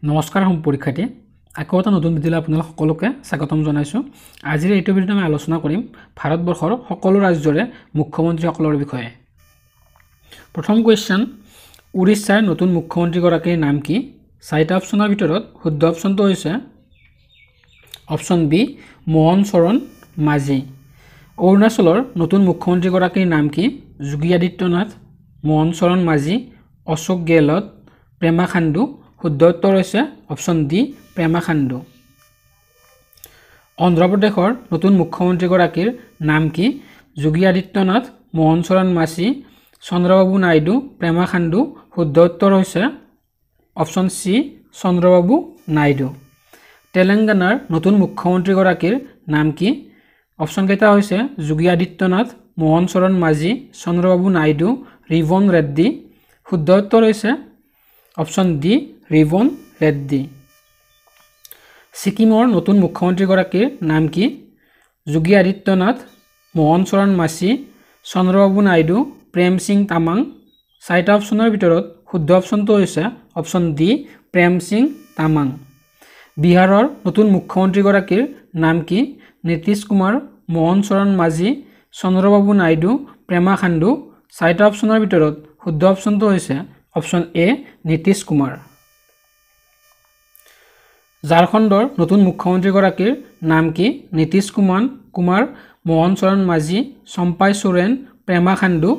নমস্কাৰ পৰীক্ষাৰ্থী আকৌ এটা নতুন ভিডিঅ'লৈ আপোনালোক সকলোকে স্বাগতম জনাইছো। আজিৰ এই ভিডিঅ'ত আমি আলোচনা কৰিম ভাৰতবৰ্ষৰ সকলো ৰাজ্যৰে মুখ্যমন্ত্ৰীসকলৰ বিষয়ে। প্ৰথম কোৱেশ্চন, উৰিষ্যাৰ নতুন মুখ্যমন্ত্ৰীগৰাকীৰ নাম কি? চাৰিটা অপচনৰ ভিতৰত শুদ্ধ অপচনটো হৈছে অপচন বি মোহন চৰণ মাঝি। অৰুণাচলৰ নতুন মুখ্যমন্ত্ৰীগৰাকীৰ নাম কি? যোগী আদিত্যনাথ, মোহন চৰণ মাঝি, অশোক গেহলট, প্ৰেমা খাণ্ডু। শুদ্ধ উত্তৰ হৈছে অপচন ডি প্ৰেমা খাণ্ডু। অন্ধ্ৰপ্ৰদেশৰ নতুন মুখ্যমন্ত্ৰীগৰাকীৰ নাম কি? যোগী আদিত্যনাথ, মোহন চৰণ মাঝি, চন্দ্ৰবাবু নাইডু, প্ৰেমা খাণ্ডু। শুদ্ধ উত্তৰ হৈছে অপচন চি চন্দ্ৰবাবু নাইডু। তেলেংগানাৰ নতুন মুখ্যমন্ত্ৰীগৰাকীৰ নাম কি? অপচনকেইটা হৈছে যোগী আদিত্যনাথ, মোহন চৰণ মাঝি, চন্দ্ৰবাবু নাইডু, ৰিভন ৰেড্ডি। শুদ্ধ উত্তৰ হৈছে অপচন ডি ৰিভন ৰেড্ডি। ছিকিমৰ নতুন মুখ্যমন্ত্ৰীগৰাকীৰ নাম কি? যোগী আদিত্যনাথ, মোহন চৰণ মাঝি, চন্দ্ৰবাবু নাইডু, প্ৰেম সিং তামাং। চাৰিটা অপচনৰ ভিতৰত শুদ্ধ অপচনটো হৈছে অপচন ডি প্ৰেম সিং তামাং। বিহাৰৰ নতুন মুখ্যমন্ত্ৰীগৰাকীৰ নাম কি? নীতিশ কুমাৰ, মোহন চৰণ মাঝি, চন্দ্ৰবাবু নাইডু, প্ৰেমা খাণ্ডু। চাৰিটা অপচনৰ ভিতৰত শুদ্ধ অপচনটো হৈছে অপচন এ নীতিশ কুমাৰ। ঝাৰখণ্ডৰ নতুন মুখ্যমন্ত্ৰীগৰাকীৰ নাম কি? নীতিশ কুমাৰ, মোহন চৰণ মাঝি, চম্পাই সোৰেন, প্ৰেমা খাণ্ডু।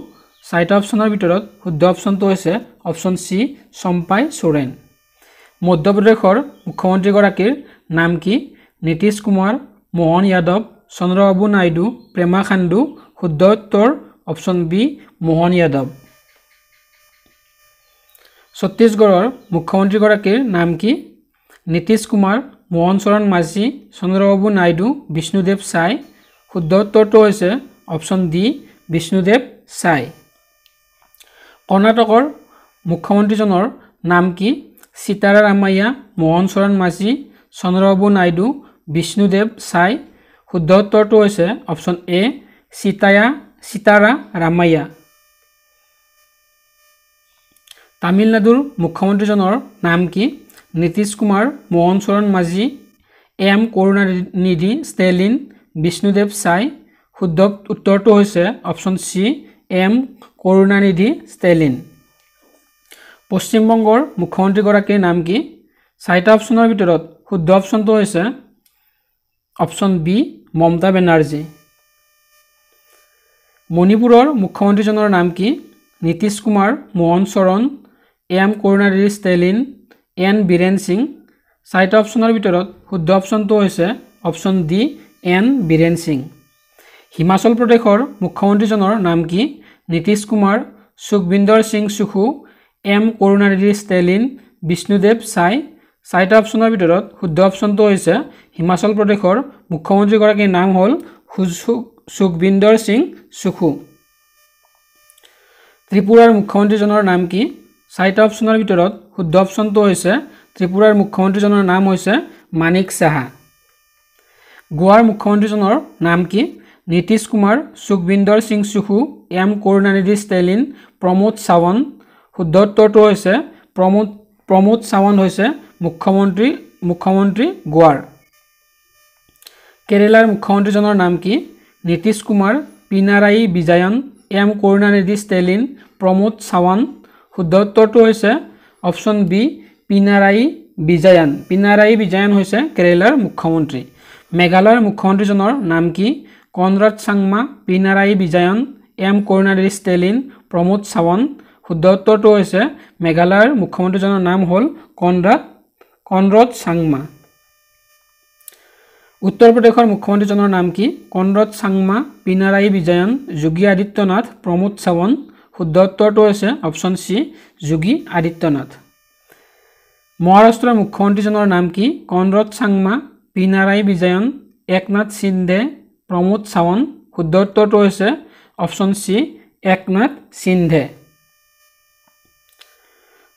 চাৰিটা অপচনৰ ভিতৰত শুদ্ধ অপচনটো হৈছে অপচন চি চম্পাই সোৰেন। মধ্যপ্ৰদেশৰ মুখ্যমন্ত্ৰীগৰাকীৰ নাম কি? নীতিশ কুমাৰ, মোহন যাদৱ, চন্দ্ৰবাবু নাইডু, প্ৰেমা খাণ্ডু। শুদ্ধ উত্তৰ অপচন বি মোহন যাদৱ। ছত্তীশগড়ৰ মুখ্যমন্ত্ৰীগৰাকীৰ নাম কি? নীতিশ কুমাৰ, মোহন চৰণ মাঝি, চন্দ্ৰবাবু নাইডু, বিষ্ণুদেৱ চাই। শুদ্ধ উত্তৰটো হৈছে অপচন ডি বিষ্ণুদেৱ চাই। কৰ্ণাটকৰ মুখ্যমন্ত্ৰীজনৰ নাম কি? সীতাৰা ৰামায়া, মোহন চৰণ মাঝি, চন্দ্ৰবাবু নাইডু, বিষ্ণুদেৱ চাই। শুদ্ধ উত্তৰটো হৈছে অপচন এ সীতাৰা ৰামায়া। তামিলনাডুৰ মুখ্যমন্ত্ৰীজনৰ নাম কি? নীতিশ কুমাৰ, মোহন চৰণ মাঝি, এম কৰুণানিধি ষ্টেলিন, বিষ্ণুদেৱ চাই। শুদ্ধ উত্তৰটো হৈছে option C M Karunanidhi Stalin. পশ্চিমবংগৰ মুখ্যমন্ত্ৰীগৰাকীৰ নাম কি? চাৰিটা অপচনৰ ভিতৰত শুদ্ধ অপচনটো হৈছে অপচন বি মমতা বেনাৰ্জী। মণিপুৰৰ মুখ্যমন্ত্ৰীজনৰ নাম কি? Nitish Kumar, Mohan Charan, M Karunanidhi Stalin, N Biren Singh. চাৰিটা অপচনৰ ভিতৰত শুদ্ধ অপচনটো হৈছে option D N Biren Singh. Himachal প্ৰদেশৰ মুখ্যমন্ত্ৰীজনৰ নাম কি? নীতিশ কুমাৰ, সুখবিন্দৰ সিং সুখু, এম কৰুণানিধি ষ্টেলিন, বিষ্ণুদেৱ চাই। চাৰিটা অপচনৰ ভিতৰত শুদ্ধ অপচনটো হৈছে হিমাচল প্ৰদেশৰ মুখ্যমন্ত্ৰীগৰাকীৰ নাম হ'ল সুখবিন্দৰ সিং সুখু। ত্ৰিপুৰাৰ মুখ্যমন্ত্ৰীজনৰ নাম কি? চাৰিটা অপচনৰ ভিতৰত শুদ্ধ অপচনটো হৈছে ত্ৰিপুৰাৰ মুখ্যমন্ত্ৰীজনৰ নাম হৈছে মানিক সাহা। গোৱাৰ মুখ্যমন্ত্ৰীজনৰ নাম কি? নীতিশ কুমাৰ, সুখবিন্দৰ সিং সুখু, এম কৰুণানিধি ষ্টেলিন, প্ৰমোদ সাৱন্ত। শুদ্ধ উত্তৰটো হৈছে প্ৰমোদ সাৱন্ত হৈছে মুখ্যমন্ত্ৰী গোৱাৰ। কেৰেলাৰ মুখ্যমন্ত্ৰীজনৰ নাম কি? নীতিশ কুমাৰ, পিনাৰায়ি বিজয়ন, এম কৰুণানিধি ষ্টেলিন, প্ৰমোদ সাৱন্ত। শুদ্ধ উত্তৰটো হৈছে অপচন বি পিনাৰায়ি বিজয়ন। পিনাৰায়ি বিজয়ন হৈছে কেৰেলাৰ মুখ্যমন্ত্ৰী। মেঘালয়ৰ মুখ্যমন্ত্ৰীজনৰ নাম কি? কনৰাড চাংমা, পিনাৰায়ি বিজয়ন, এম কৰুণানিধি ষ্টেলিন, প্ৰমোদ সাৱন্ত। শুদ্ধ উত্তৰটো হৈছে মেঘালয়ৰ মুখ্যমন্ত্ৰীজনৰ নাম হ'ল কনৰাড চাংমা। উত্তৰ প্ৰদেশৰ মুখ্যমন্ত্ৰীজনৰ নাম কি? কনৰাড চাংমা, পিনাৰায়ি বিজয়ন, যোগী আদিত্যনাথ, প্ৰমোদ সাৱন্ত। শুদ্ধ উত্তৰটো হৈছে অপচন চি যোগী আদিত্যনাথ। মহাৰাষ্ট্ৰৰ মুখ্যমন্ত্ৰীজনৰ নাম কি? কনৰাড চাংমা, পিনাৰায়ি বিজয়ন, একনাথ সিন্ধে, প্ৰমোদ সাৱন্ত। শুদ্ধ উত্তৰটো হৈছে অপচন চি একনাথ সিন্ধে।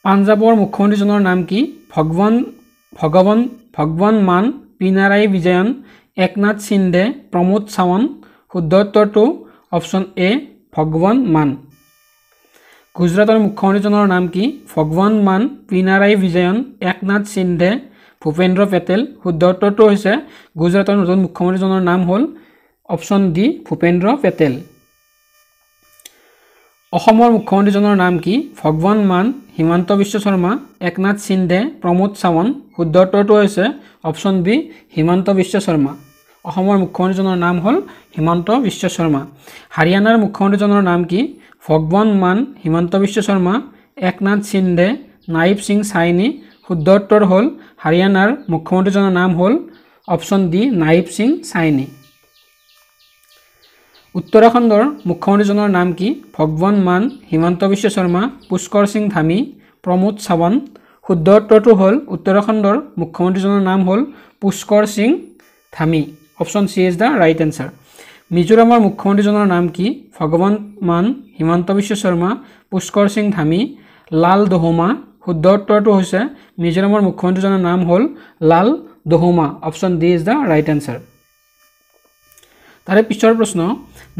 পাঞ্জাৱৰ মুখ্যমন্ত্ৰীজনৰ নাম কি? ভগৱন মান, পিনাৰায়ি বিজয়ন, একনাথ সিন্ধে, প্ৰমোদ সাৱন্ত। শুদ্ধ উত্তৰটো অপচন এ ভগৱন মান। গুজৰাটৰ মুখ্যমন্ত্ৰীজনৰ নাম কি ভগৱান মান পিনাৰায়ী বিজয়ন একনাথ সিন্ধে ভূপেন্দ্ৰ পেটেল শুদ্ধ উত্তৰটো হৈছে গুজৰাটৰ নতুন মুখ্যমন্ত্ৰীজনৰ নাম হ'ল অপশ্যন ডি ভূপেন্দ্ৰ পেটেল অসমৰ মুখ্যমন্ত্ৰীজনৰ নাম কি ভগৱান মান হিমন্ত বিশ্ব শৰ্মা একনাথ সিন্ধে প্ৰমোদ সাৱন্ত শুদ্ধ উত্তৰটো হৈছে অপশ্যন বি হিমন্ত বিশ্ব শৰ্মা অসমৰ মুখ্যমন্ত্ৰীজনৰ নাম হ'ল হিমন্ত বিশ্ব শৰ্মা হাৰিয়ানাৰ মুখ্যমন্ত্ৰীজনৰ নাম কি ভগৱান মান হিমন্ত বিশ্ব শৰ্মা একনাথ সিন্ধে নাইব সিং সাইনি শুদ্ধ উত্তৰ হ'ল হাৰিয়ানাৰ মুখ্যমন্ত্ৰীজনৰ নাম হ'ল অপশ্যন ডি নাইব সিং সাইনি উত্তৰাখণ্ডৰ মুখ্যমন্ত্ৰীজনৰ নাম কি ভগৱান মান হিমন্ত বিশ্ব শৰ্মা পুষ্কৰ সিং ধামী প্ৰমোদ সাৱন্ত শুদ্ধ উত্তৰটো হ'ল উত্তৰাখণ্ডৰ মুখ্যমন্ত্ৰীজনৰ নাম হ'ল Pushkar Singh Dhami option C is the right answer মিজোৰামৰ মুখ্যমন্ত্ৰীজনৰ নাম কি ভগৱান মান হিমন্ত বিশ্ব শৰ্মা পুষ্কৰ সিং ধামী লাল দহোমা শুদ্ধ উত্তৰটো হৈছে মিজোৰামৰ মুখ্যমন্ত্ৰীজনৰ নাম হ'ল Lalduhoma option D is the right answer তাৰে পিছৰ প্ৰশ্ন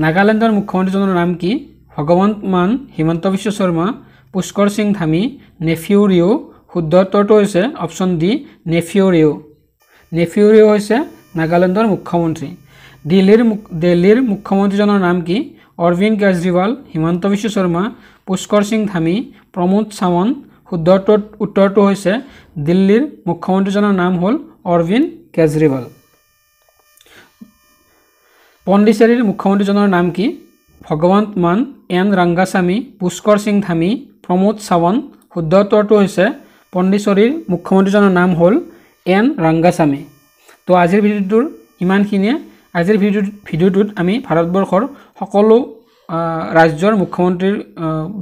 নাগালেণ্ডৰ মুখ্যমন্ত্ৰীজনৰ নাম কি ভগৱান মান হিমন্ত বিশ্ব শৰ্মা পুষ্কৰ সিং ধামী নেফিউ ৰিঅ শুদ্ধ উত্তৰটো হৈছে অপশ্যন ডি নেফিউ ৰিঅ হৈছে নাগালেণ্ডৰ মুখ্যমন্ত্ৰী দিল্লীৰ মুখ্যমন্ত্ৰীজনৰ নাম কি অৰবিন্দ কেজৰিৱাল হিমন্ত বিশ্ব শৰ্মা পুষ্কৰ সিং ধামী প্ৰমোদ সাৱন্ত শুদ্ধ উত্তৰটো হৈছে দিল্লীৰ মুখ্যমন্ত্ৰীজনৰ নাম হ'ল অৰবিন্দ কেজৰিৱাল পণ্ডিচেৰীৰ মুখ্যমন্ত্ৰীজনৰ নাম কি ভগৱান মান এন ৰংগাস্বামী পুষ্কৰ সিং ধামী প্ৰমোদ সাৱন্ত শুদ্ধ উত্তৰটো হৈছে পণ্ডিচেৰীৰ মুখ্যমন্ত্ৰীজনৰ নাম হ'ল এন ৰংগাস্বামী তো আজিৰ ভিডিঅ'টোৰ ইমানখিনিয়ে আজিৰ ভিডিঅ'টোত আমি ভাৰতবৰ্ষৰ সকলো ৰাজ্যৰ মুখ্যমন্ত্ৰীৰ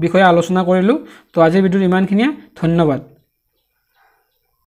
বিষয়ে আলোচনা কৰিলোঁ তো আজিৰ ভিডিঅ'ত ইমানখিনিয়ে ধন্যবাদ